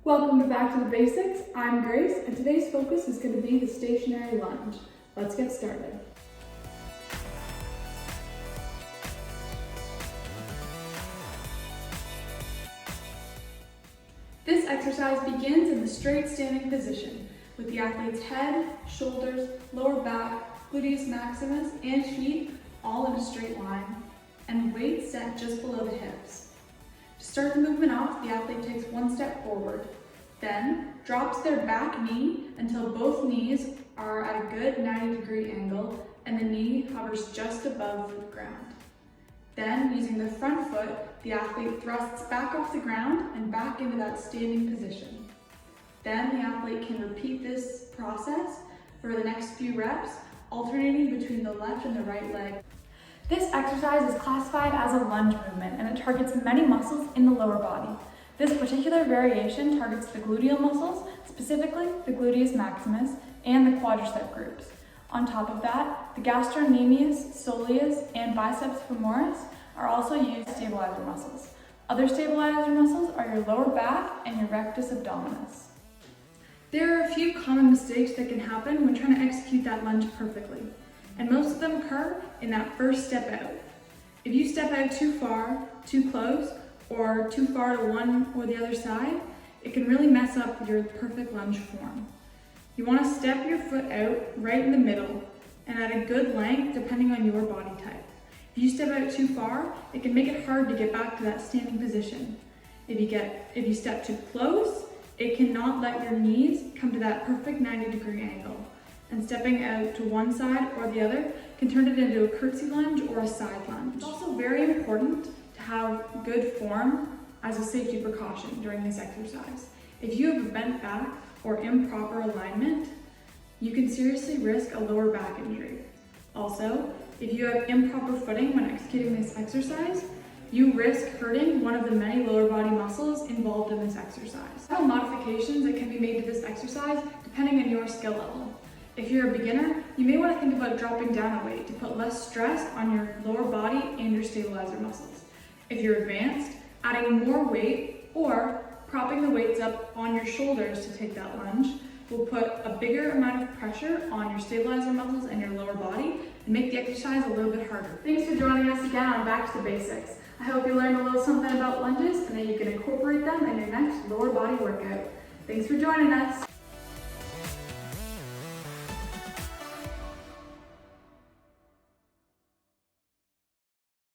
Welcome to Back to the Basics. I'm Grace, and today's focus is going to be the stationary lunge. Let's get started. This exercise begins in the straight standing position, with the athlete's head, shoulders, lower back, gluteus maximus, and feet all in a straight line, and weight set just below the hips. To start the movement off, the athlete takes one step forward, then drops their back knee until both knees are at a good 90-degree angle and the knee hovers just above the ground. Then, using the front foot, the athlete thrusts back off the ground and back into that standing position. Then the athlete can repeat this process for the next few reps, alternating between the left and the right leg. This exercise is classified as a lunge movement, and it targets many muscles in the lower body. This particular variation targets the gluteal muscles, specifically the gluteus maximus and the quadricep groups. On top of that, the gastrocnemius, soleus, and biceps femoris are also used as stabilizer muscles. Other stabilizer muscles are your lower back and your rectus abdominis. There are a few common mistakes that can happen when trying to execute that lunge perfectly, and most of them occur in that first step out. If you step out too far, too close, or too far to one or the other side, it can really mess up your perfect lunge form. You want to step your foot out right in the middle and at a good length depending on your body type. If you step out too far, it can make it hard to get back to that standing position. If you step too close, it cannot let your knees come to that perfect 90-degree angle. And stepping out to one side or the other can turn it into a curtsy lunge or a side lunge. It's also very important to have good form as a safety precaution during this exercise. If you have a bent back or improper alignment, you can seriously risk a lower back injury. Also, if you have improper footing when executing this exercise, you risk hurting one of the many lower body muscles involved in this exercise. Several modifications that can be made to this exercise depending on your skill level. If you're a beginner, you may want to think about dropping down a weight to put less stress on your lower body and your stabilizer muscles. If you're advanced, adding more weight or propping the weights up on your shoulders to take that lunge will put a bigger amount of pressure on your stabilizer muscles and your lower body and make the exercise a little bit harder. Thanks for joining us again on Back to the Basics. I hope you learned a little something about lunges and that you can incorporate them in your next lower body workout. Thanks for joining us.